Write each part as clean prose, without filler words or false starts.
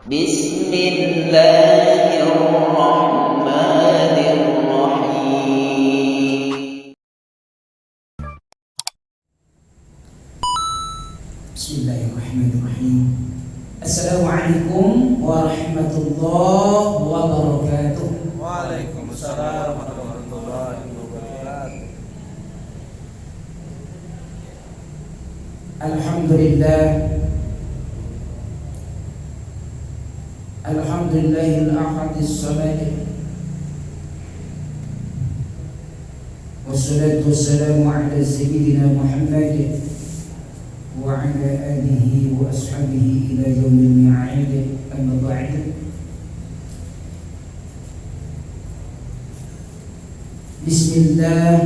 Bismillahirrahmanirrahim. Bismillahirrahmanirrahim. Assalamualaikum warahmatullahi wabarakatuh. Waalaikumsalam warahmatullahi wabarakatuh. Alhamdulillahil ahadis samad. Wassalatu wassalamu ala sayyidina Muhammad wa ala alihi wa ashabihi ila yaumil mi'ad. Amma ba'd. Bismillah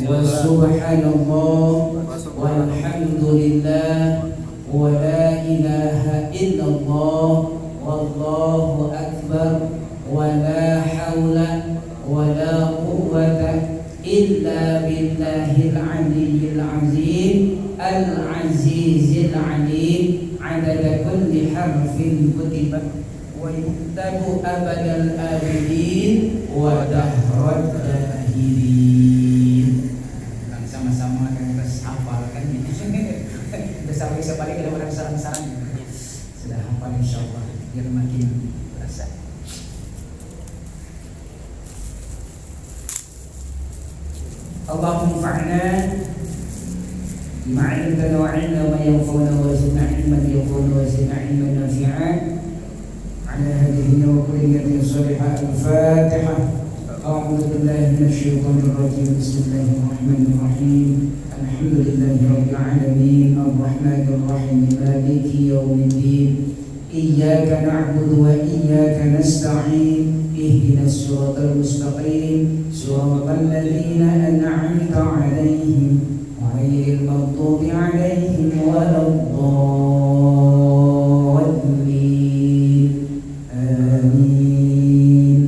wa subhanallah walhamdulillah wa la ilaha illallah wallahu akbar wa la hawla wa la quwwata illa billahil aliyyil azim al-azizil alim adada kulli harfin kutiba wa yuktabu abadal abidin wa dahrad dahirin. Sama-sama akan kita hafalkan ini. Kita sampai sebalik kita pada sarang-sarang sudah hafal insyaallah biar makin terasa. Allahumma fa'na bima 'allamtana wa 'allimna ma yanfa'una wa zidna 'ilman yanfa'una wa zidna 'ilman nafi'an. Ala hadhihi wa kulliyatin salihah. Al-Fatihah. A'udzu billahi minasyaitonir rajim. Bismillahirrahmanirrahim. Alhamdulillahi rabbil alamin. Arrahmanir rahim. Maliki yaumiddin. Iyyaka na'budu wa iyyaka nasta'in. Ihdinas siratal mustaqim. Siratal ladzina an'amta 'alaihim ghairil maghdubi 'alaihim waladdallin. Amin.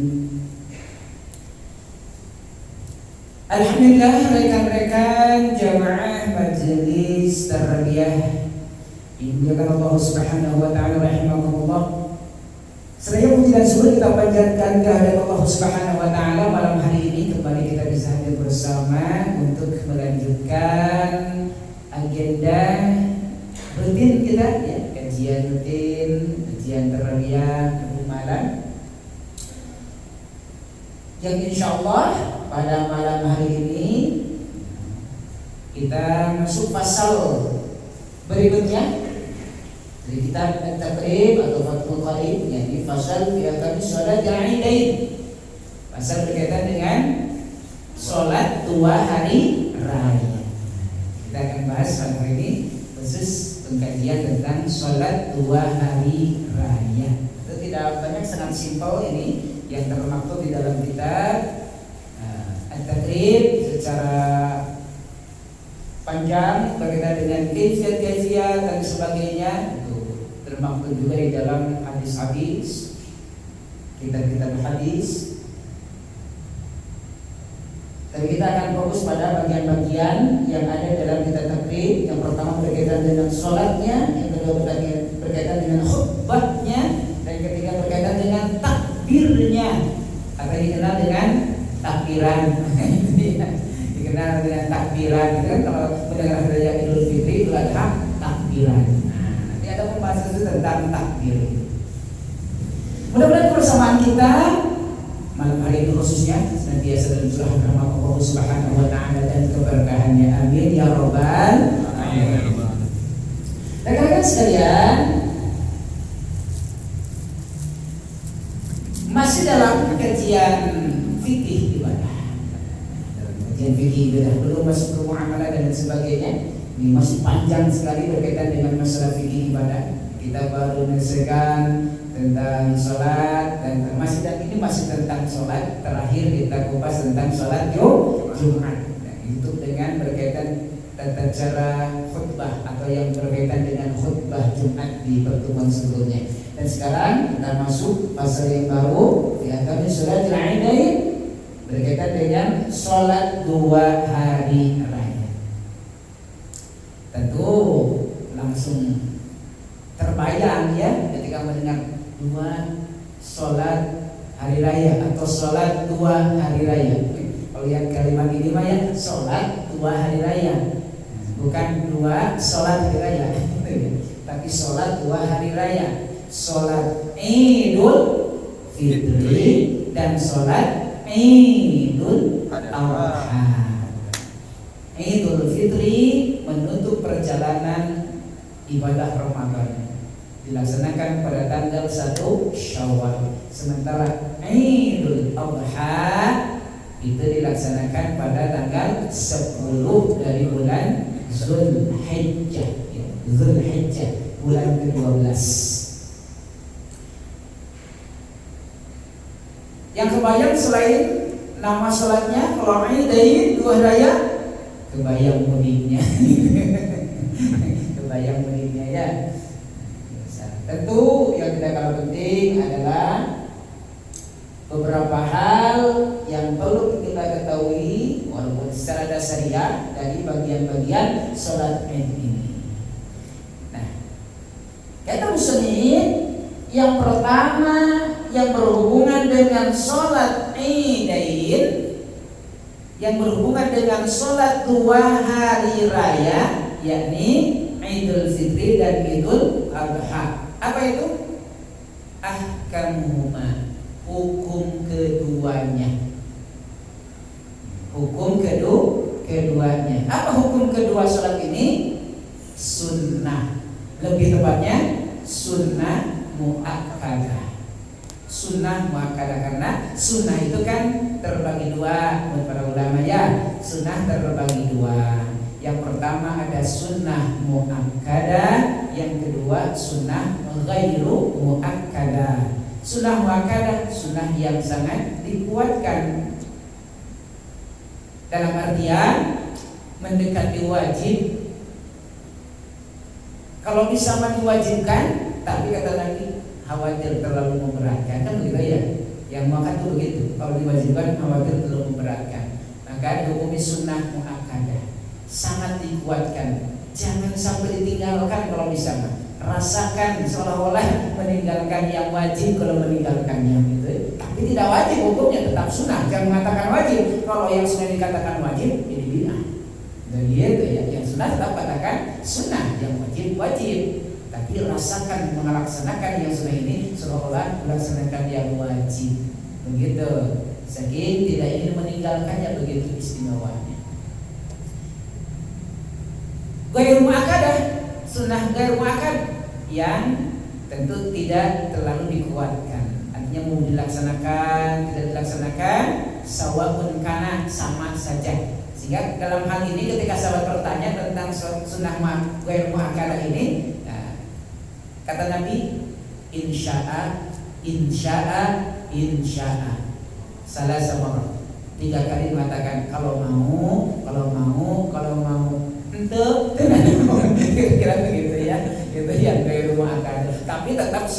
Alhamdulillah rekan-rekan jamaah majelis tarbiyah dimuliakan Allah Subhanahu wa taala rahimakumullah. Seraya puji dan syukur kita panjatkan kehadirat Allah Subhanahu wa taala malam hari ini kembali kita bisa hadir bersama untuk melanjutkan agenda rutin kita ya, kajian rutin, kajian tarbiyah malam. Yang insyaallah pada malam hari ini kita masuk pasal berikutnya dari kitab At-Taqrib atau Fathul Qarib, yakni pasal fi ahkami shalat al-Idain. Pasal berkaitan dengan salat dua hari raya. Kita akan bahas malam hari ini khusus pengkajian tentang salat dua hari raya. Itu tidak banyak, sangat simpel ini yang termaktub di dalam kitab At-Taqrib secara panjang berkaitan dengan kaifiat dan sebagainya. Termaktub juga di dalam hadis-hadis, kitab-kitab hadis. Tapi kita akan fokus pada bagian-bagian yang ada dalam kitab Taqrib. Yang pertama berkaitan dengan sholatnya, yang kedua berkaitan dengan khutbahnya, dan ketiga berkaitan dengan takbirnya atau dikenal dengan takbiran. Dikenal dengan takbiran. Itu kan kalau mendengar hari Idul Fitri, Idul Adha, takbiran. Ada pembahasan itu tentang takbir. Mudah-mudahan kebersamaan kita malam hari ini khususnya senantiasa dalam surah rahmat Allah Subhanahu wa taala dan keberkahannya. Amin ya rabbal alamin. Rekan-rekan sekalian, masih dalam kajian fikih ibadah. Kajian fikih ibadah belum masuk ke muamalah dan sebagainya. Ini masih panjang sekali berkaitan dengan masalah fikih ibadah. Kita baru menyelesaikan tentang sholat dan ini masih tentang sholat. Terakhir kita kupas tentang sholat Jumat. Itu dengan berkaitan tata cara khutbah atau yang berkaitan dengan khutbah Jumat di pertemuan sebelumnya. Dan sekarang kita masuk pasal yang baru, yaitu sholat Idain, berkaitan dengan sholat dua hari raya. Tentu langsung terbayang ya ketika mendengar 2 sholat hari raya atau sholat 2 hari raya. Kalau lihat kalimat ini mah ya sholat 2 hari raya, bukan 2 sholat hari raya, tapi sholat 2 hari raya. Sholat Idul Fitri dan sholat Idul Adha. Idul Fitri menutup perjalanan ibadah Ramadan, dilaksanakan pada tanggal 1 Syawal. Sementara Idul Adha itu dilaksanakan pada tanggal 10 dari bulan Zulhijjah, bulan ke-12. Yang kebayang selain nama sholatnya, kalau Idain 2 raya, kebayang mudiknya. Kebayang mudiknya ya. Tentu yang tidak kalah penting adalah beberapa hal yang perlu kita ketahui walaupun secara dasariah dari bagian-bagian sholat Id ini. Nah, kata muslimin, yang pertama yang berhubungan dengan sholat Idain, yang berhubungan dengan sholat 2 hari raya, yakni Idul Fitri dan Idul Adha. Apa itu? Ahkamuhuma, hukum keduanya. Hukum keduanya. Apa hukum kedua sholat ini? Sunnah. Lebih tepatnya sunnah muakkadah. Sunnah muakkadah, karena sunnah itu kan terbagi 2 menurut para ulama ya. Sunnah terbagi 2. Yang pertama ada sunnah muakkadah, yang kedua sunnah ghairu muakkadah. Sunnah muakkadah, sunnah yang sangat dikuatkan, dalam artian mendekati wajib. Kalau bisa diwajibkan, tapi kata Nabi khawatir terlalu memberatkan, kan begitu ya. Yang makan tuh begitu, kalau diwajibkan khawatir terlalu memberatkan, maka dihukumi sunnah muakkadah, sangat dikuatkan. Jangan sampai ditinggalkan kalau bisa. Rasakan seolah-olah meninggalkan yang wajib kalau meninggalkannya gitu. Tapi tidak wajib, hukumnya tetap sunnah. Jangan mengatakan wajib. Kalau yang sunnah dikatakan wajib, jadi bid'ah. Dan gitu ya, yang sunnah tetap katakan sunnah, yang wajib wajib. Tapi rasakan melaksanakan yang sunnah ini seolah-olah melaksanakan yang wajib. Begitu. Saking tidak ingin meninggalkannya, begitu istimewanya. Ghairu muakkadah, sunnah ghairu muakkad yang tentu tidak terlalu dikuatkan. Artinya mau dilaksanakan, tidak dilaksanakan, sawa'un kana, sama saja. Sehingga dalam hal ini ketika sahabat bertanya tentang sunnah ghairu muakkadah ini, kata Nabi, insya'a, insya'a, insya'a. Salah sama 3 kali mengatakan kalau mau, kalau mau, kalau mau. Untuk kira-kira begitu ya. Itu yang ghairu muakkadah. Tapi tetap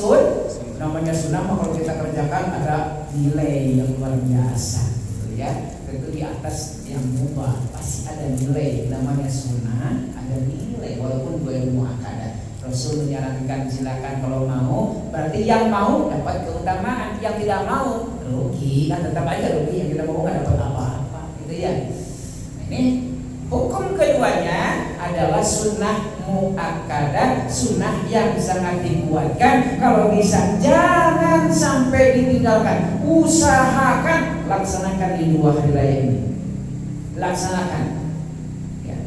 namanya sunnah, kalau kita kerjakan ada nilai yang luar biasa gitu ya. Tentu di atas yang mubah pasti ada nilai. Namanya sunnah, ada nilai walaupun ghairu muakkadah. Rasul menyarankan silakan kalau mau, berarti yang mau dapat keutamaan, yang tidak mau rugi, kan tetap aja rugi, yang tidak mau nggak dapat apa-apa gitu ya. Nah, ini hukum keduanya adalah sunnah muakkadah, sunnah yang sangat dikuatkan. Kalau bisa jangan sampai ditinggalkan, usahakan laksanakan di 2 hari raya ini. Laksanakan ya,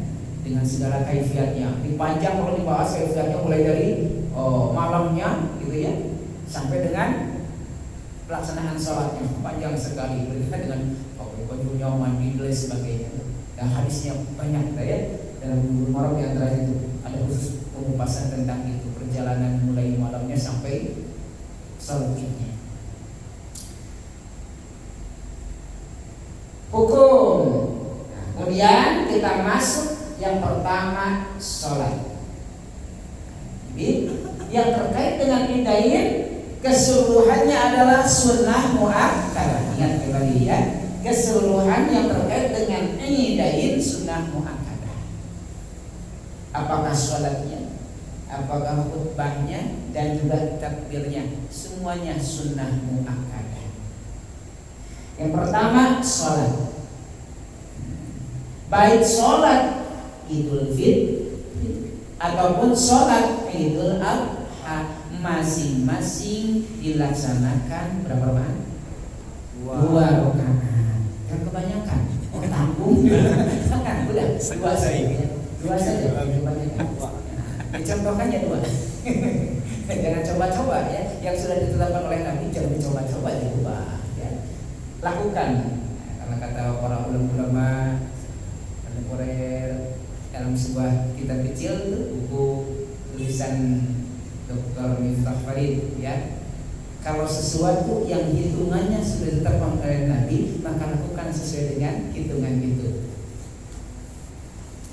dengan segala kaifiatnya. Dipanjang kalau dibahas kaifiatnya, mulai dari malamnya gitu ya, sampai dengan pelaksanaan sholatnya panjang sekali. Berbeda dengan bajunya, mandi dan sebagainya. Dan hadisnya banyak ya. Dalam Muharram yang terakhir itu ada khusus pembahasan tentang itu, perjalanan mulai malamnya sampai sholat Idnya. Hukum. Nah, kemudian kita masuk yang pertama, sholat. Jadi yang terkait dengan Idain keseluruhannya adalah sunnah muakkadah. Ingat kembali ya, keseluruhan yang terkait dengan Idain sunnah muakkadah. Apakah sholatnya, apakah khutbahnya dan juga takbirnya, semuanya sunnah muakkadah. Yang pertama sholat, baik sholat Idul Fitri ataupun sholat Idul Adha, masing-masing dilaksanakan berapa rakaat? 2 rakaat. Yang kebanyakan, tanggung jangan, udah 2 saja. 2 saja, kebanyakan. Dicontohkannya 2. Jangan coba-coba ya, yang sudah ditetapkan oleh Nabi jangan dicoba-coba diubah ya. Lakukan, karena kata para ulama dalam sebuah kitab kecil itu, buku tulisan Dr. Miftah Farid ya, kalau sesuatu yang hitungannya sudah ditetapkan oleh Nabi, maka lakukan sesuai dengan hitungan itu.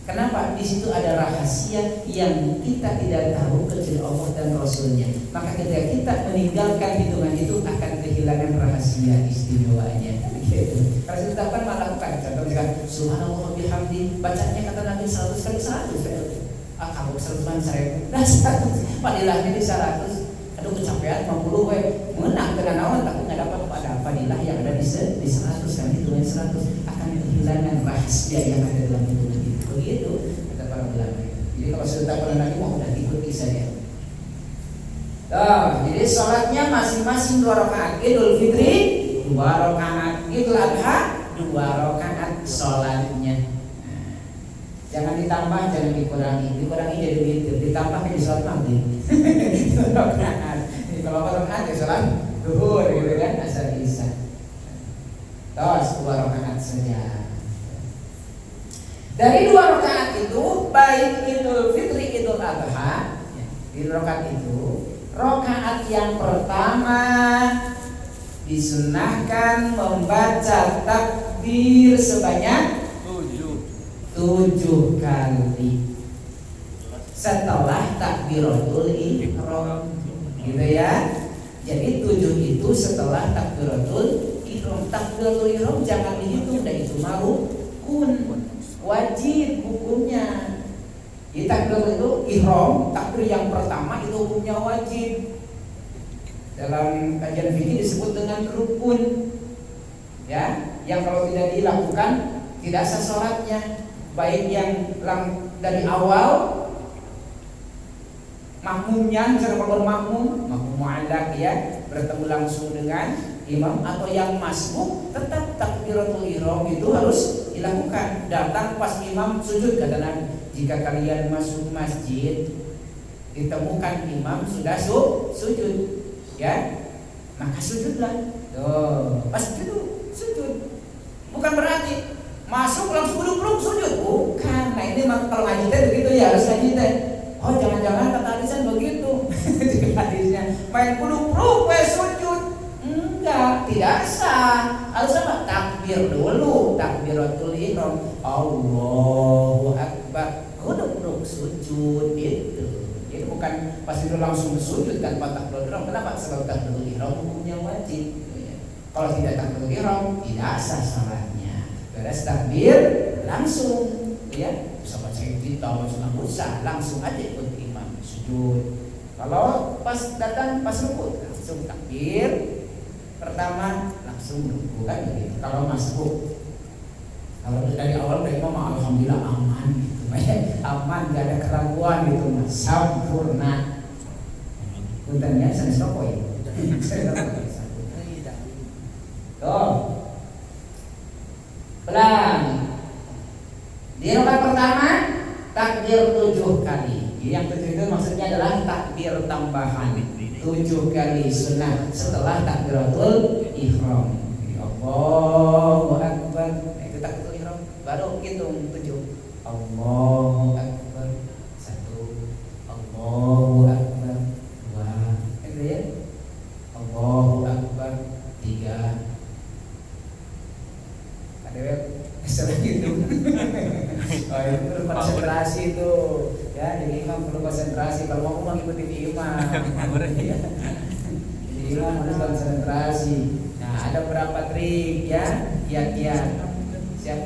Kenapa? Di situ ada rahasia yang kita tidak tahu kecuali Allah dan Rasulnya. Maka ketika kita meninggalkan hitungan itu akan kehilangan rahasia istimewanya. Gitu. Kalau ditetapkan malah lakukan. Contoh misalkan Subhanallah bihamdi, bacanya kata Nabi 100 kali 100. Kamu 100 man 1000. Nah 100. Padilahnya di 100. Aduh kecapean 50 we. Menang kena naon tapi enggak dapat pada fadilah yang ada di 100 kan hitungan 100 akan kehilangan rahasia yang ada dalam hitungan itu. Begitu kata para ulama. Jadi kalau sudah pada Nabi mau udah ikuti saja. Jadi sholatnya masing-masing 2 rakaat. Idul Fitri 2 rakaat, Idul Adha 2 rakaat sholatnya. Jangan ditambah, jangan dikurangi. Dikurangi jadi witir, ditambah jadi sholat maghrib. 2 rakaat. Jadi kalau 4 rakaat ya sholat zuhur gitu kan, asar isya. Terus 2 rakaat saja. Dari 2 rakaat itu, baik Idul Fitri, Idul Adha, di rakaat itu, rakaat yang pertama disunahkan membaca takbir sebanyak 7 kali setelah takbiratul ihram, gitu ya. Jadi 7 itu setelah takbiratul ihram. Takbiratul ihram jangan dihitung, dan itu rukun, wajib hukumnya. Jadi takbir itu ihram, takbir yang pertama itu hukumnya wajib. Dalam kajian fikih disebut dengan rukun. Ya, yang kalau tidak dilakukan tidak sah salatnya. Baik yang dari awal makmumnya, misalnya kalau makmum mu'allaq ya, bertemu langsung dengan imam, atau yang masbuk, tetap takbiratul ihram itu harus dilakukan. Datang pas imam sujud, kata Nabi, jika kalian masuk masjid ditemukan imam sudah sujud ya, maka sujudlah. Pas sujud. Bukan berarti masuk langsung duduk sujud. Bukan. Nah ini kalau ngaji teh begitu ya, harus ngaji teh. Oh jangan-jangan kata hadisan begitu. Hadisnya main duduk sujud. Enggak, tidak sah. Harus apa? Takbir dulu, takbiratul ihram. Allahu akbar. Duduk sujud itu. Jadi bukan pas itu langsung sujud tanpa takbiratul ihram. Kenapa? Sebab takbiratul ihram hukumnya wajib. Kalau tidak takbiratul ihram, tidak sah salatnya. Beres takbir langsung ya, bisa baca kita langsung aja ikut imam sujud. Kalau pas datang pas rukuk langsung takbir pertama langsung rukuk kan begitu. Kalau masuk, kalau dari awal dari imam alhamdulillah aman gitu. Aman, gak ada keraguan gitu mas, sempurna. Puntennya saya stopoi. Tuh. Pelan. Di rakaat pertama takbir 7 kali. Jadi yang 7 itu maksudnya adalah takbir tambahan 7 kali sunnah setelah takbiratul ihram. Allahu akbar. Itu takbiratul ihram. Baru hitung 7. Allahu akbar 1. Allahu akbar 2. Itu ya. Allahu akbar 3. Ada gitu. Oh itu perlu konsentrasi itu. Ya, jadi imam perlu konsentrasi. Kalau mau mengikuti imam, jadi imam harus konsentrasi. Nah, ada beberapa trik ya, kiat-kiat. Siap.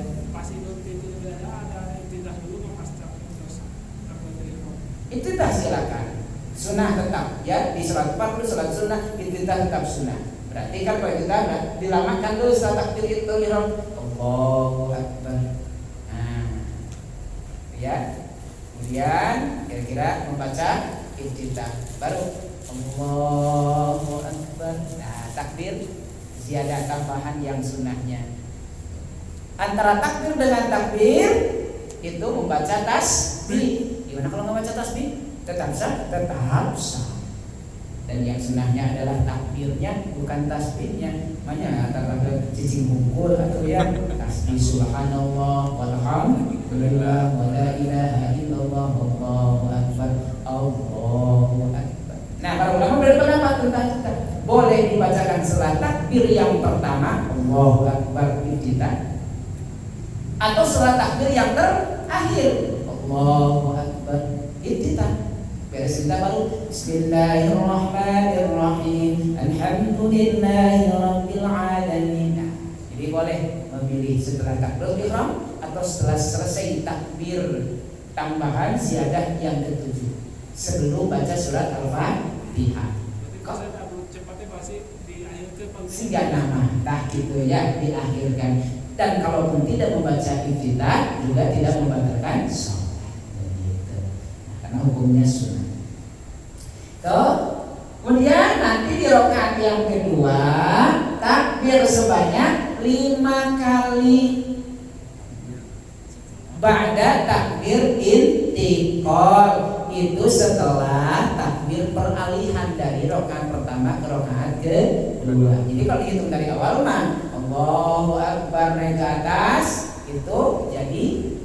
Iftitah silakan. Sunnah tetap ya, di salat fardu, salat sunnah, iftitah tetap sunnah. Berarti kan kalau kita dilamakan dulu setelah takbir itu ihram, Allahu Akbar. Nah, ya. Kemudian kira-kira membaca iftitah, baru Allahu Akbar. Nah, takbir ziyadah tambahan yang sunnahnya. Antara takbir dengan takbir itu membaca tasbih. Gimana kalau nggak baca tasbih? Tetap sah, tetap sah. Dan yang sunnahnya adalah takbirnya, bukan tasbihnya. Makanya antara cicing bungkul atau ya tasbih subhanallah walhamdulillah wa la ilaha illallah wallahu akbar Allahu akbar. Nah, para ulama berpendapat tentang kita boleh dibacakan setelah takbir yang pertama Allahu akbar iftitah, atau setelah takbir yang terakhir Allahu akbar iftitah. Beres kita baru Bismillahirrahmanirrahim Alhamdulillahirabbil alamin. Nah, jadi boleh memilih setelah takbir ihram atau setelah selesai takbir tambahan ziyadah yang ketujuh sebelum baca surat Al-Fatihah. Sehingga nama tak gitu ya diakhirkan. Dan kalaupun tidak membaca iftitah juga tidak membatalkan sholat. Begitu. Karena hukumnya sunnah. Kemudian nanti di rakaat yang kedua takbir sebanyak 5 kali ba'da takbir intiqal, itu setelah takbir peralihan dari rakaat pertama ke rakaat kedua. Jadi kalau dihitung dari awal mah Allahu Akbar naik ke atas itu jadi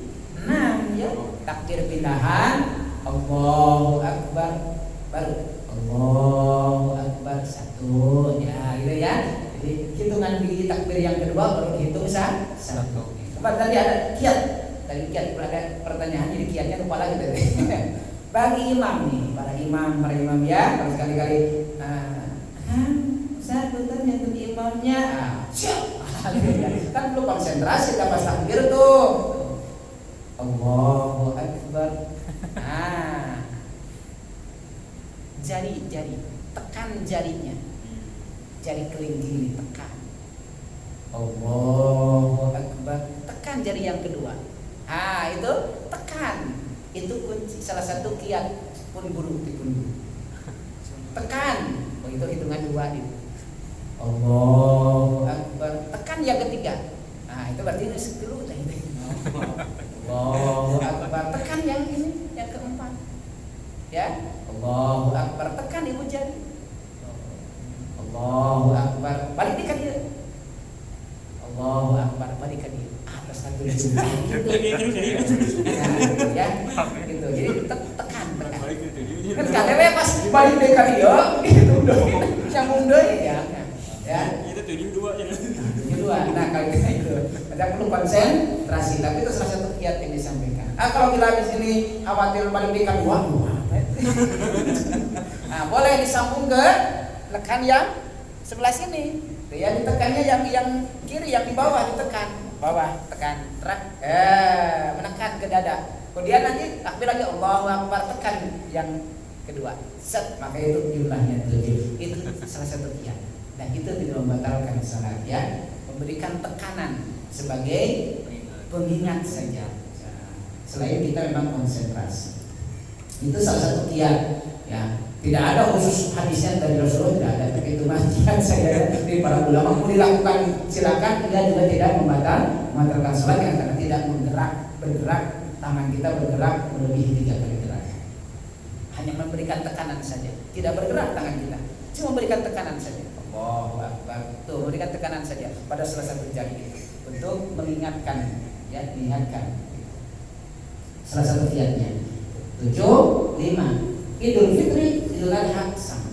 6 ya. Takbir pindahan Allahu Akbar baru Allahu Akbar 1 ya gitu ya. Jadi hitungan di takbir yang kedua baru dihitung 1. Tempat tadi ada kiat. Tadi kiat ada pertanyaan, jadi kiatnya lupa lagi tadi. Bagi imam nih, para imam ya, kalau sekali-kali Ustaz bentar nyentuh imamnya. Siap. Kan perlu konsentrasi kita pas takbir tuh. Allahu Akbar. Jari tekan jarinya, jari kelingking tekan. Allahu Akbar, tekan jari yang kedua. Itu tekan, itu kunci salah satu kiat pun guru tekan. Itu hitungan 2 itu. Allahu Akbar, tekan yang ketiga. Itu berarti ini 10 lah itu. Allahu Akbar, tekan yang ini yang keempat. Ya. Allahu Akbar, tekan ibu jari. Allahu Akbar, balik di kaki. Allahu Akbar, balik ke dia. Atas satu gitu. Ya, gitu. Jadi tekan. Kan KTW pas balik di kaki yo, itu udah nyambung deui ya. Ya. Itu tujuh dua ya. Nah, kalau kita itu ada perlu konsentrasi, tapi itu salah satu kiat yang disampaikan. Kalau kita di sini khawatir balik di kaki, boleh disambung ke lekan yang sebelah sini. Ya, ditekannya yang kiri, yang di bawah ditekan. Bawah tekan, menekan ke dada. Kemudian nanti takbir lagi Allahu Akbar, tekan yang kedua. Set, maka itu jumlahnya 7. Itu salah satu kiat. Nah, itu tidak membatalkan salat ya. Memberikan tekanan sebagai pengingat saja. Selain kita memang konsentrasi. Itu salah satu kiat ya. Tidak ada khusus hadisnya dari Rasulullah, tidak ada, tapi itu kiat saya dari para ulama. Mau dilakukan silakan, kita juga tidak membatalkan salat ya, karena tidak bergerak tangan kita bergerak melebihi 3 kali gerakan. Hanya memberikan tekanan saja, tidak bergerak tangan kita, cuma memberikan tekanan saja. Allahu Akbar, tuh memberikan tekanan saja pada salah satu jari itu untuk mengingatkan ya, diingatkan. Salah satu kiatnya. 7, 5. Idul Fitri, Idul Adha sama.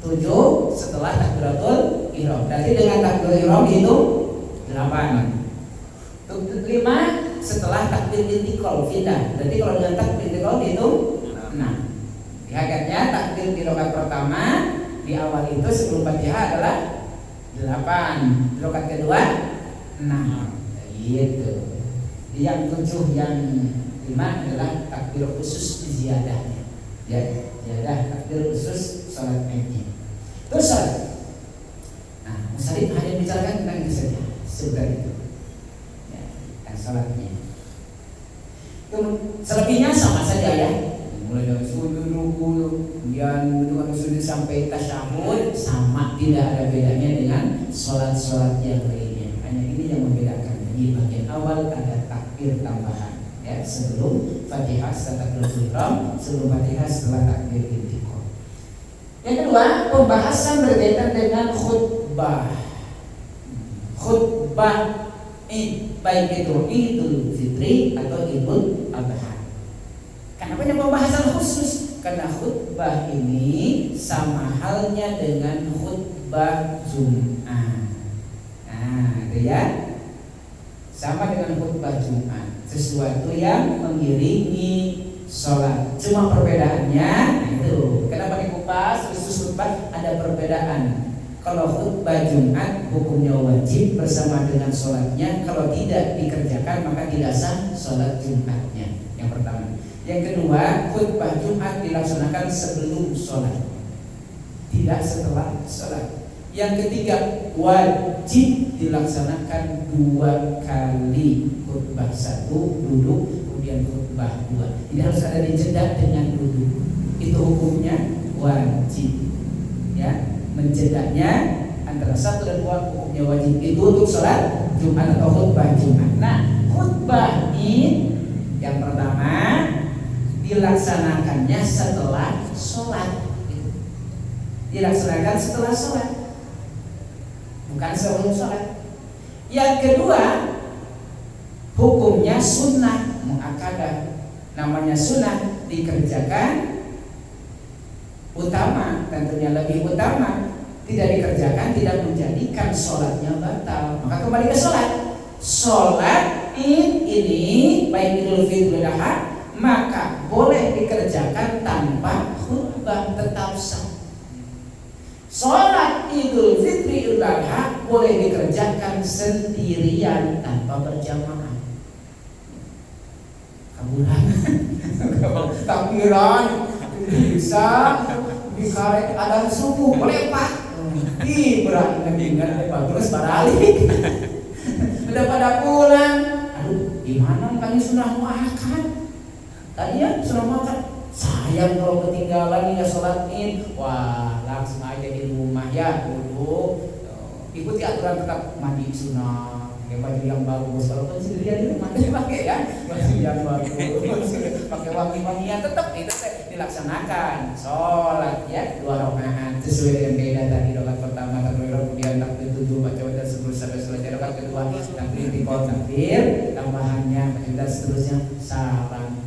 7 setelah takbiratul ihram. Berarti dengan takbiratul ihram itu 8. 5 setelah takbir intiqal pindah. Berarti kalau dengan takbir intiqal itu 6. Hakikatnya takbir di rakaat pertama di awal itu sebelum Fatihah adalah 8. Di rakaat kedua 6. Gitu. Yang 7 yang Lima adalah takbir khusus ziyadahnya. Ya, ziyadah takbir khusus salat Idnya. Terus salat. Nah, Musarif hanya bicarakan tentang itu saja, sebentar itu. Ya, dan salatnya. Selebihnya sama saja ya. Mulai dari sujud, ruku, kemudian duduk sujud sampai tasyahud, sama, tidak ada bedanya dengan sholat-sholat yang lainnya. Hanya ini yang membedakan. Di bagian awal ada takbir tambahan, ya, sebelum Fatihah setelah takbiratul ihram, sebelum Fatihah setelah takbir intiqal. Yang kedua, pembahasan berkaitan dengan khutbah. Khutbah baik itu Idul Fitri atau Idul Adha. Kenapa ada pembahasan khusus? Karena khutbah ini sama halnya dengan khutbah Jumat. Nah, itu ya. Sama dengan khutbah Jumat, sesuatu yang mengiringi sholat. Cuma perbedaannya itu. Kenapa dikupas khusus khutbah? Ada perbedaan. Kalau khutbah Jumat hukumnya wajib bersama dengan sholatnya. Kalau tidak dikerjakan maka tidak sah sholat Jumatnya. Yang pertama. Yang kedua, khutbah Jumat dilaksanakan sebelum sholat, tidak setelah sholat. Yang ketiga, wajib dilaksanakan 2 kali. Khutbah 1 duduk, kemudian khutbah 2. Tidak harus ada dijeda dengan duduk. Itu hukumnya wajib. Ya. Menjedaknya antara 1 dan 2 hukumnya wajib. Itu untuk sholat Jumat atau khutbah Jumat. Nah, khutbah Id yang pertama dilaksanakannya setelah sholat. Dilaksanakan setelah sholat, bukan sebelum sholat. Yang kedua, hukumnya sunnah muakkadah. Namanya sunnah dikerjakan utama, tentunya lebih utama. Tidak dikerjakan tidak menjadikan sholatnya batal. Maka kembali ke sholat. Sholat Id ini baik Idul Fitri dan Adha maka boleh dikerjakan tanpa khutbah, tetap sah. Sholat Idul Fitri Idul Adha boleh dikerjakan sendirian tanpa berjamaah. Kaburan, takbiran bisa dikarek ada subuh boleh pak. Ih berat dengan terus balik. Udah pada pulang. Aduh, gimana kami sudah makan? Tadi ya sudah makan. Sayang kalau ketinggalan ya sholat Id. Wah, langsung aja di rumah ya duduk. Ikuti aturan tetap mandi sunnah, pakai baju yang bagus. Kalau sendirian di rumah pakai ya baju yang bagus, pakai wangi-wangian tetap itu dilaksanakan. Sholat ya 2 rakaat sesuai dengan kaidah tadi. Rakaat pertama takbir, kemudian takbir 7 baca dan sampai selesai. Rakaat kedua takbir intiqal, takbir tambahannya dan seterusnya salam.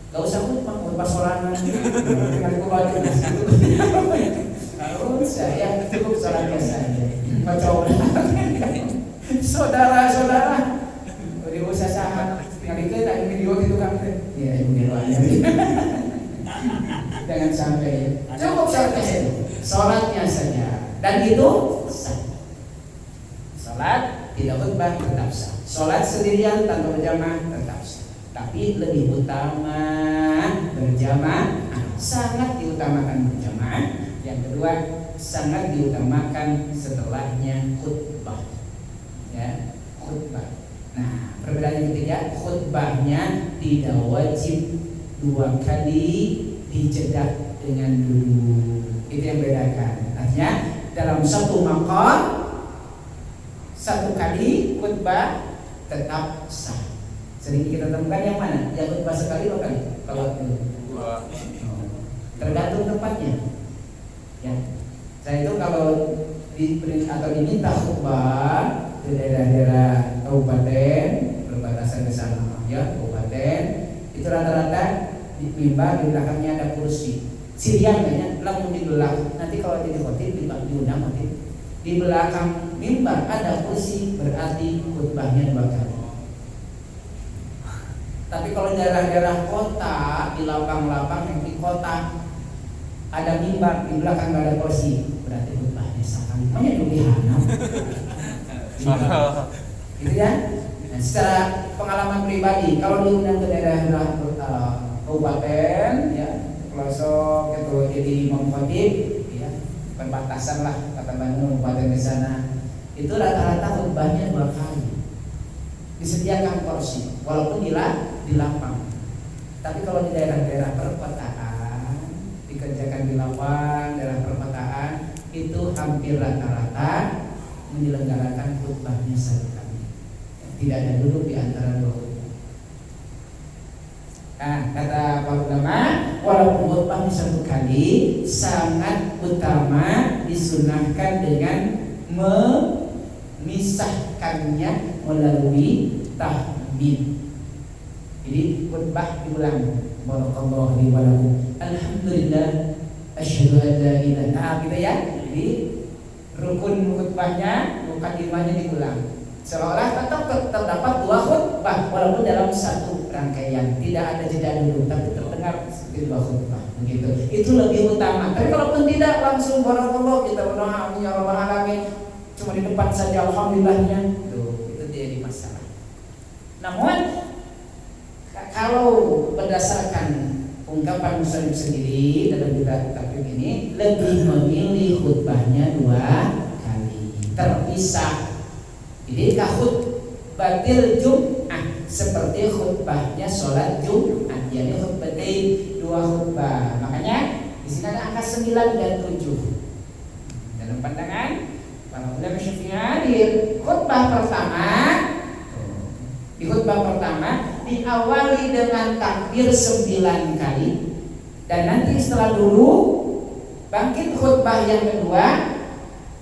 Gak usah khutbah sorangan dengan keluarga harus saya cukup sholatnya saja. Coba saudara-saudara di usaha sahat ngalikeun tak video gitu kan ya video aja. Jangan sampai cukup sholatnya saja dan itu sah. Sholat tidak khutbah tetap sah. Sholat sendirian tanpa berjamaah tetap sah. Tapi lebih utama berjamaah, sangat diutamakan berjamaah. Yang kedua, sangat diutamakan setelahnya khutbah. Ya, khutbah. Nah, perbedaan yang ketiga, khutbahnya tidak wajib 2 kali dijeda dengan duduk. Itu yang bedakan. Artinya dalam satu maqam 1 kali khutbah tetap sah. Sering kita temukan yang mana? Yang khutbah sekali 2 kali? Kalau itu 2. Tergantung tempatnya. Ya. Saya itu kalau diberi atau diminta khutbah di daerah-daerah kabupaten perbatasan ke sana, ya kabupaten, itu rata-rata di mimbar di belakangnya ada kursi. Sirian kayaknya, langsung di belakang. Nanti kalau jadi khotib diundang nanti di belakang mimbar ada kursi, berarti khutbahnya 2 kali. Tapi kalau daerah-daerah kota, di lapang-lapang yang di kota ada mimbar, di belakang nggak ada kursi, berarti khutbahnya sekali. Makanya dulu dihanam. Gitu ya. Nah, Nah, secara pengalaman pribadi, kalau diundang ke daerah kabupaten, ya, pelosok itu jadi imam khatib, ya, perbatasan lah kata Bandung kabupaten di sana, itu rata-rata khutbahnya 2 kali. Disediakan porsi, walaupun di lapang. Tapi kalau di daerah-daerah perkotaan dikerjakan di lapang, daerah perkotaan itu hampir rata-rata menyelenggarakan khutbahnya 1 kali. Tidak ada duduk di antara 2 khutbah. Nah, kata para ulama, walaupun khutbahnya 1 kali, sangat utama disunahkan dengan memisahkannya melalui tahmid. Jadi khutbah diulang. Barakallahu li wa lakum. Alhamdulillah asyhadu an la ilaha. Nah, gitu ya. Jadi rukun khutbahnya, mukadimahnya diulang. Seolah-olah tetap terdapat 2 khutbah walaupun dalam 1 rangkaian. Tidak ada jeda dulu, tapi terdengar seperti 2 khutbah. Begitu. Itu lebih utama. Tapi kalaupun tidak, langsung barakallahu, kita berdoa amin ya rabbal alamin. Cuma di depan saja alhamdulillahnya. Tuh, itu jadi masalah. Namun kalau berdasarkan ungkapan muslim sendiri dalam kitab takrim ini, lebih memilih khutbahnya 2 kali terpisah. Jadi khutbatil Jum'ah seperti khutbahnya sholat Jum'ah, jadi khutbatin 2 khutbah. Makanya di sini ada angka 9 dan 7. Dalam pandangan para ulama Syafi'i, khutbah pertama, di khutbah pertama diawali dengan takbir 9 kali, dan nanti setelah dulu bangkit khutbah yang kedua.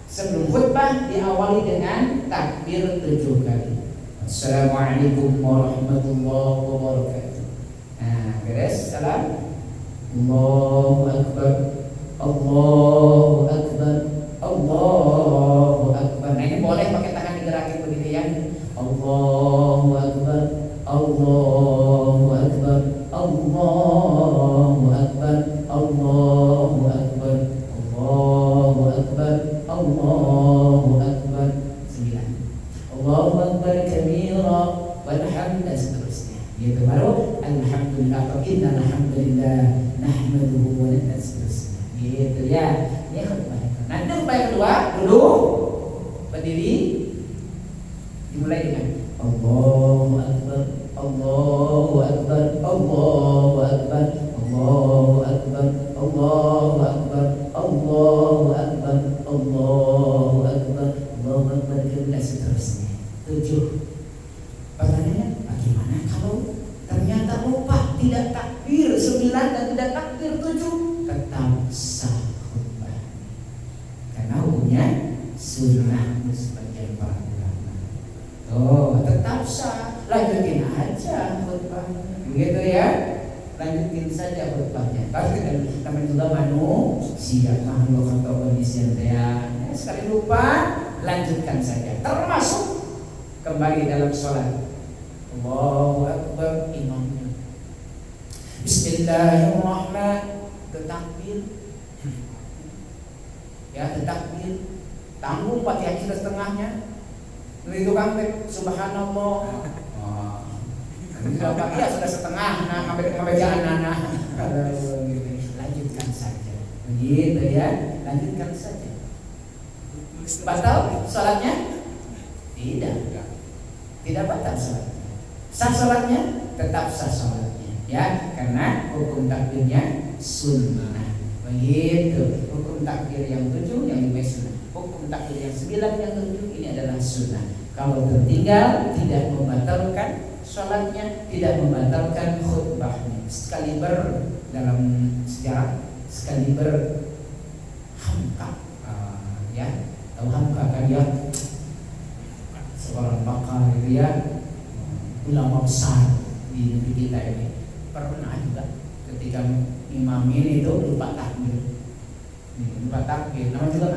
Sebelum khutbah diawali dengan takbir 7 kali. Assalamualaikum warahmatullahi wabarakatuh. Nah, beres, salam. Allahu akbar, Allahu akbar, Allahu akbar. Nah, ini boleh pakai tangan digerakin begitu ya. Allahu akbar, Allahu akbar, Allahu akbar, Allahu akbar, Allahu akbar, Allahu akbar. 9. Allahu akbar kabira walhamd, dan seterusnya. Gitu baru alhamdulillah, innal hamdalillah nahmaduhu wa dan seterusnya. Gitu ya. Ini khutbah. Nanti khutbah kedua dulu berdiri, dimulai dengan Allahu akbar, Allahu akbar, Allahu akbar, Allahu akbar, Allahu akbar, Allahu akbar, Allahu akbar, Allahu akbar, dan seterusnya. 7. Pertanyaannya, bagaimana kalau ternyata lupa, tidak takbir 9 dan tidak takbir 7? Tetap sah khutbah, karena hukumnya sunnah sebagian para ulama. Oh, tetap sah, lanjutin aja khutbahnya, begitu ya. Lanjutin saja khutbahnya. Pasti kan namanya juga manusia, makhluk atau kondisi yang sekali lupa, lanjutkan saja. Termasuk kembali dalam sholat. Allahu akbar, imamnya Bismillahirrahmanirrahim, takbir. Ya, takbir. Tanggung Fatihah sudah setengahnya. Itu kan subhanallah. Sudah Fatihah sudah setengah, nah sampai bacaan nah. Lanjutkan saja. Begitu ya, lanjutkan saja. Batal sholatnya? Tidak batal sholatnya. Sah sholatnya? Tetap sah sholatnya. Ya, karena hukum takbirnya sunnah. Begitu. Hukum takbir yang 7 yang 5 sunnah. Hukum takbir yang 9 yang 7 ini adalah sunnah. Kalau tertinggal tidak membatalkan sholatnya, tidak membatalkan khutbahnya. Sekaliber dalam sejarah, sekaliber Hamka, ya, tahu Hamka kan ya, seorang pakar itu ya, ulama besar di negeri kita ini. Pernah juga ketika imam ini itu lupa takbir, namanya juga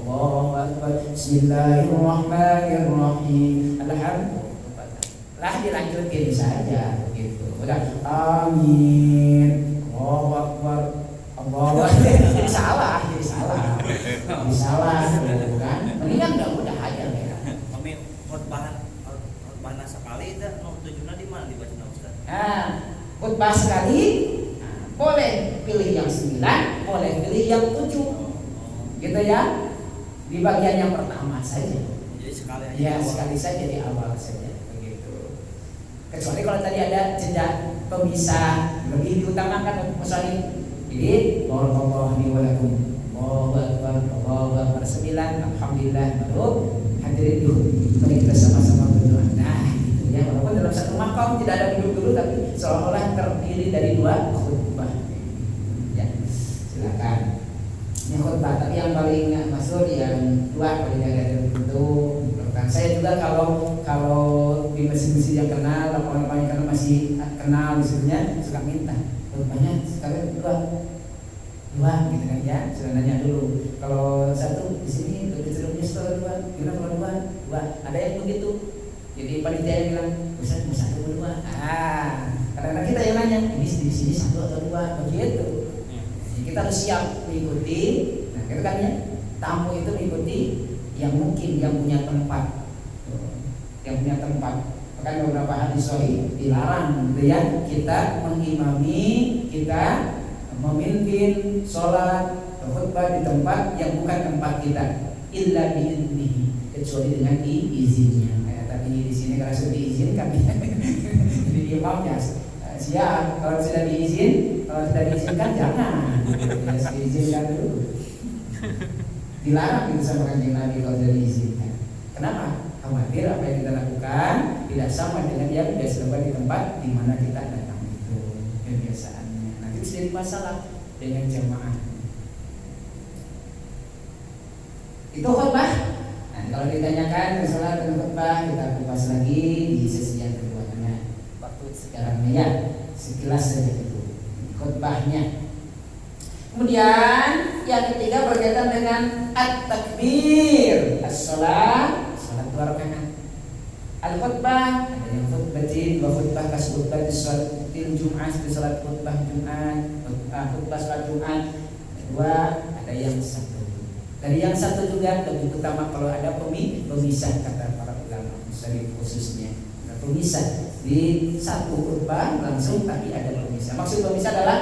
Allahu akbar, Bismillahirrahmanirrahim, alhamdulillah. Lah dilanjutin saja begitu. Udah amin, Allahu akbar, Allahu akbar. Jadi salah. Kan? Mendingan enggak udah aja ya. Amin khutbah boleh pilih yang 9, boleh pilih yang 7, gitu ya. Di bagian yang pertama saja. Jadi sekali aja. Ya sekali saja di awal saja begitu. Kecuali kalau tadi ada jeda pemisah lebih diutamakan misalnya. Jadi barakallahu li wa lakum. Allahu akbar, Allahu akbar 9, alhamdulillah, baru hadirin dulu. Mari kita sama-sama berdoa. Nah, gitu ya. Walaupun dalam satu makam tidak ada duduk dulu, tapi seolah-olah terdiri dari 2 khutbah. Ya, silakan. Ini khutbah, tapi yang paling masyhur yang 2 paling ada tentu. Saya juga kalau di masjid-masjid yang kenal, orang-orang yang kenal masih kenal misalnya, suka minta khutbahnya sekalian 2 gitu kan ya. Sudah nanya dulu. Kalau 1 di sini duduknya setelah 2, gimana kalau 2? Ada yang begitu. Jadi panitia yang bilang, Ustaz mau 1 atau 2? Kadang-kadang kita yang nanya, ini di sini 1 atau 2, begitu. Kita harus siap mengikuti. Nah, gitu kan ya. Tamu itu mengikuti yang mungkin yang punya tempat. Yang punya tempat. Bahkan beberapa hadis sahih dilarang gitu ya, kita mengimami, kita memimpin sholat khutbah di tempat yang bukan tempat kita, illa biidnihi, kecuali dengan izinnya. Tapi di sini kalau sudah diizinkan jadi imamnya siap. Kalau sudah diizinkan jangan. Ya, diizinkan dulu. Dilarang itu sama Kanjeng Nabi kalau sudah diizinkan. Kenapa? Khawatir apa yang kita lakukan tidak sama dengan yang biasa lakukan di tempat di mana kita datang itu kebiasaannya. Nanti bisa jadi masalah dengan jamaah. Itu khutbah. Nah, kalau ditanyakan masalah tentang khutbah, kita kupas lagi di sesi yang kedua. Karena waktu sekarang ya sekilas saja itu khutbahnya. Kemudian yang ketiga berkaitan dengan at-takbir, as-shalat, salat 2 rakaat. Al-khutbah, ada yang khutbatin wa khutbah kas khutbah di salatil Jum'ah, di salat khutbah Jum'at, khutbah salat Jum'at. 2, ada yang 1. Dari yang 1 juga lebih utama kalau ada pemisah kata para ulama syarif khususnya. Nah, pemisah di 1 khutbah langsung tapi ada pemisah. Maksud pemisah adalah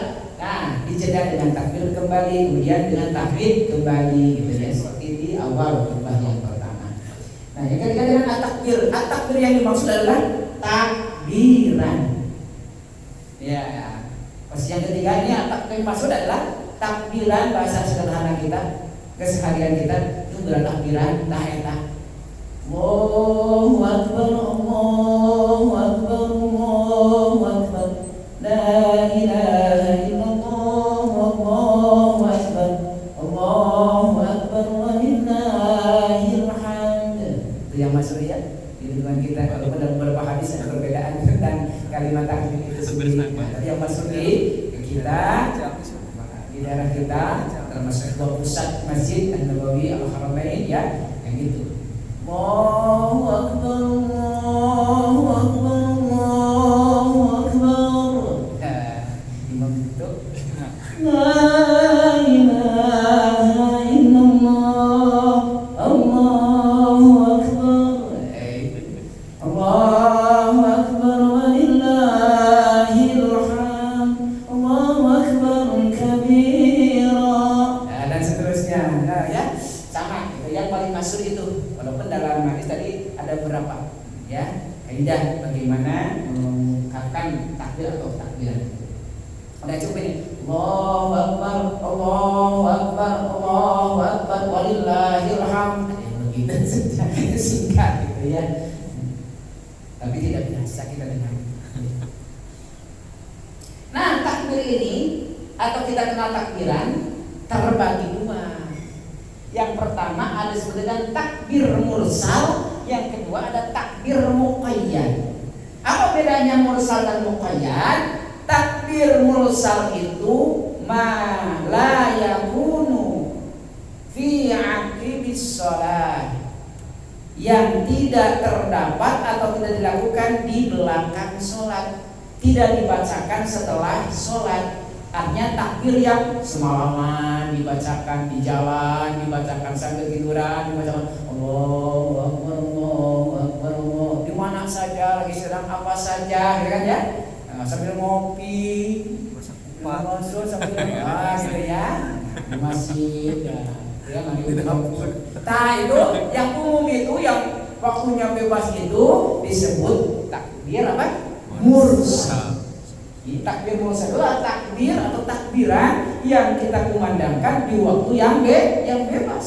dijeda dengan takbir kembali, kemudian dengan tahmid kembali gitu ya, seperti di awal khutbah yang pertama. Nah, yang ketiga dengan at-takbir. At-takbir yang dimaksud adalah takbiran. Ya, pas yang ketiga ini at-takbir maksud adalah takbiran, bahasa sederhana kita, keseharian kita itu bertakbiran tah eta. Allahu akbar, Allahu akbar, Allahu akbar. La ilaha illallah, Allahu akbar, Allahu akbar, walillahil hamd. Itu yang masyhur ya di lingkungan kita. Walaupun dalam beberapa hadis ada perbedaan tentang kalimat takbir itu sendiri. Tapi yang masyhur di kita, di daerah kita, termasuk dua pusat masjid An-Nabawi Al-Haramain ya, yang itu. Allahu akbar, Allahu akbar, Allahu akbar. Imam itu la ilaha illallah, Allahu akbar, Allahu akbar, walillahil hamd, Allahu akbar kabira. Dan seterusnya. Nah, ya, sama itu yang paling masyhur itu. Walaupun dalam hadis tadi ada beberapa ya kaidah bagaimana mengungkapkan takbir atau takbiran. Udah cukup ini. Allahu akbar, Allahu akbar, Allahu akbar, walillahil hamd. Begitu saja singkat gitu ya. Tapi tidak biasa kita dengar. Nah, takbir ini atau kita kenal takbiran terbagi 2. Yang pertama ada disebut dengan takbir mursal, yang kedua ada takbir muqayyad. Apa bedanya mursal dan muqayyad? Takbir mursal itu ma la yakunu fi aqibis shalah, yang tidak terdapat atau tidak dilakukan di belakang sholat, tidak dibacakan setelah sholat. Artinya takbir yang semalaman dibacakan di jalan, dibacakan sambil tiduran, dibacakan Allahu akbar, Allahu akbar, Allah, di mana saja, lagi sedang apa saja, ya kan ya? Sambil ngopi, 4. Rasul sampai gitu ya. Di masjid ya. Ya nggak diulang. Nah itu yang umum itu yang waktunya bebas itu disebut takbir apa? Mursal. Takbir mursal adalah takbir atau takbiran yang kita kumandangkan di waktu yang bebas.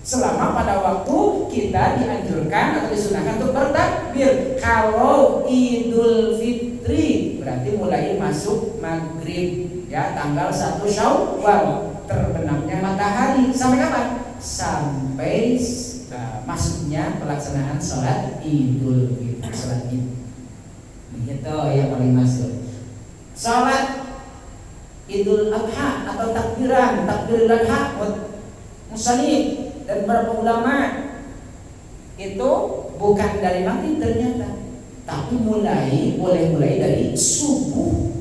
Selama pada waktu kita dianjurkan atau disunahkan untuk bertakbir. Kalau Idul Fitri berarti mulai masuk maghrib ya tanggal 1 Syawal terbenamnya matahari sampai kapan? Sampai masuknya pelaksanaan sholat Idul Fitri, sholat Id. Begitu yang paling masuk. Sholat Idul Adha atau takbiran takbirul adha musallin dan beberapa ulama itu bukan dari maghrib ternyata, tapi boleh mulai dari subuh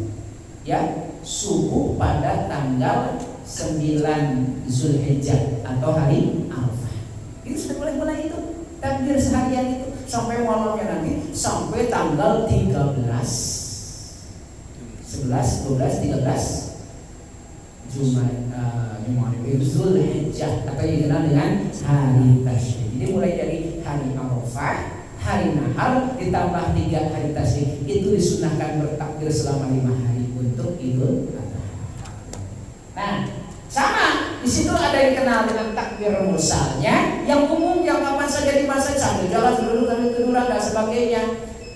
ya, subuh pada tanggal 9 Zulhijjah atau hari Arafah. Itu sudah mulai itu takbir seharian itu sampai malamnya nanti sampai tanggal 13, 11, 12, 13 Zulhijjah atau yang dikenal dengan hari tasyrik. Jadi mulai dari hari Arafah, hari Nahar ditambah 3 hari tasyrik itu disunahkan bertakbir selama 5 hari untuk Idul Adha. Nah, sama di situ ada yang dikenal dengan takbir mursalnya, yang umum yang kapan saja dibaca sambil jalan dulu sambil tiduran dan sebagainya.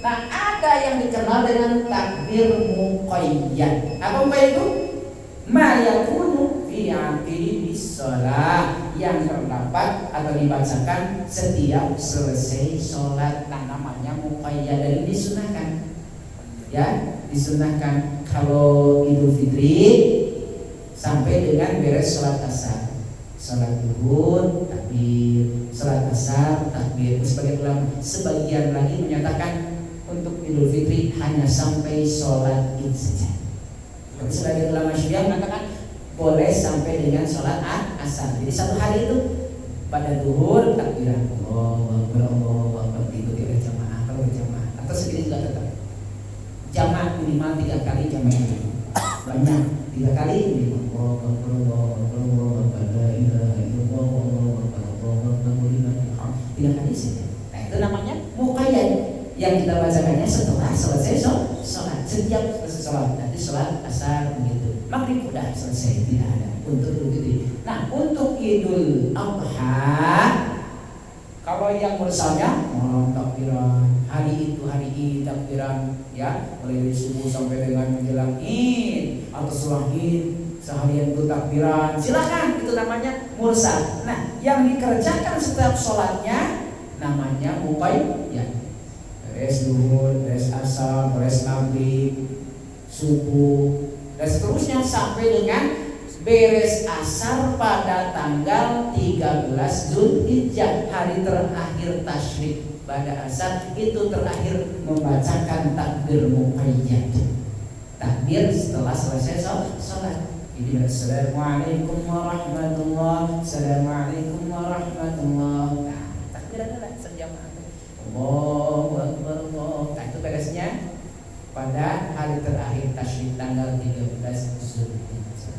Nah, ada yang dikenal dengan takbir muqayyad. Apa muqayyad itu? Ma yakunu fi akhiri shalah, yang terdapat atau dibacakan setiap selesai sholat. Nah, namanya muqayyad dan disunahkan. Ya, disunahkan kalau Idul Fitri sampai dengan beres sholat asar, sholat zuhur takbir, sholat asar takbir. Sebagian lagi menyatakan untuk Idul Fitri hanya sampai sholat Id saja. Tapi sebagian ulama Syiah mengatakan boleh sampai dengan sholat asar. Jadi satu hari itu pada zuhur takbiran Allahu Akbar diikuti oleh jamaah kalau berjamaah, atau sendiri juga tetap jamaah minimal 3 kali jamaah banyak 3 kali minimal. Tidak kali saja. Nah itu namanya muqayyad yang kita bacakannya setelah selesai sholat. Setiap selesai sholat, nanti sholat asar begitu, maghrib udah selesai, tidak ada untuk Idul Fitri. Nah untuk Idul Adha, kalau yang mursalnya malam takbiran, hari itu hari Id takbiran ya, mulai dari subuh sampai dengan menjelang Id atau setelah Id seharian itu takbiran, silakan, itu namanya mursal. Nah, yang dikerjakan setiap sholatnya namanya muqayyad. Beres zuhur, beres asar, beres maghrib, subuh, dan seterusnya sampai dengan beres asar pada tanggal 13 Zulhijjah, hari terakhir tasyrik. Pada asar itu terakhir membacakan takbir muqayyad. Takbir setelah selesai sholat. Jadi assalamualaikum warahmatullahi, assalamualaikum warahmatullahi. Nah, takbir adalah sejamaah. Allahu Akbar, Allah. Nah, itu beresnya pada hari terakhir tasyrik tanggal 13 Zulhijjah.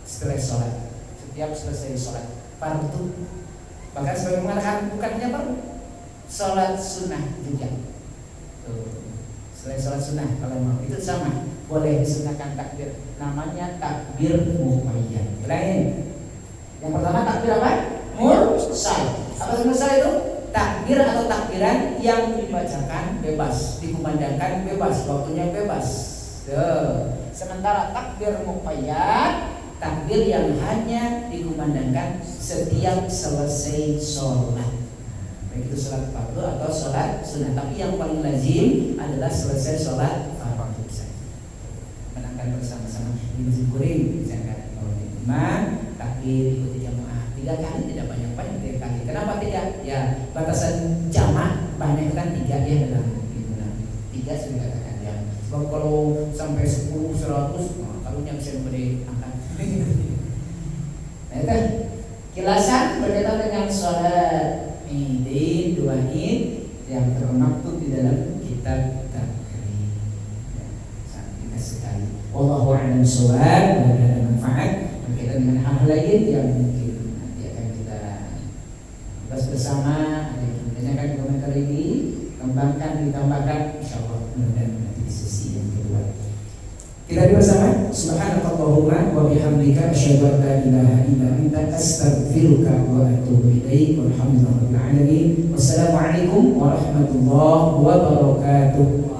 Setelah sholat, setiap selesai sholat fardu, bahkan sebagian mengatakan bukannya fardu, sholat sunnah juga. Selain sholat sunnah kalau mau itu sama, boleh disunahkan takbir, namanya takbir muqayyad. Lain. Yang pertama takbir apa? Mursal. Apa mursal itu? Takbir atau takbiran yang dibacakan bebas, dikumandangkan bebas, waktunya bebas. Sementara takbir muqayyad, takbir yang hanya dikumandangkan setiap selesai sholat. Baik itu sholat fardu atau sholat sunnah, tapi yang paling lazim adalah selesai sholat fardu saja. Menangkan bersama-sama di masjid kuring, misalkan kalau di imam takbir ikuti jamaah 3 kali, tidak banyak-banyak 3 kali. Kenapa tidak? Ya batasan jamaah banyak kan 3 ya dalam himpunan 3 sudah katakan ya. Sebab kalau sampai 10, 100, karunya bisa beri angkat. Nah itu kilasan berkaitan dengan sholat Idin, 2 Id yang termaktub di dalam kitab takrir. Ya, sangat sekali. Wallahu a'lam bishawab. Mudah ada manfaat berkaitan dengan hal-hal lain yang mungkin nanti akan kita bahas bersama. Ada yang menanyakan di komentar ini, kembangkan, ditambahkan, insyaallah mudah-mudahan nanti di sesi yang kedua. Kita bersama. Subhanakallahumma wa bihamdika asyhadu an la ilaha illa anta astaghfiruka wa atubu ilaik. Walhamdulillahirabbil alamin. Wassalamualaikum warahmatullahi wabarakatuh.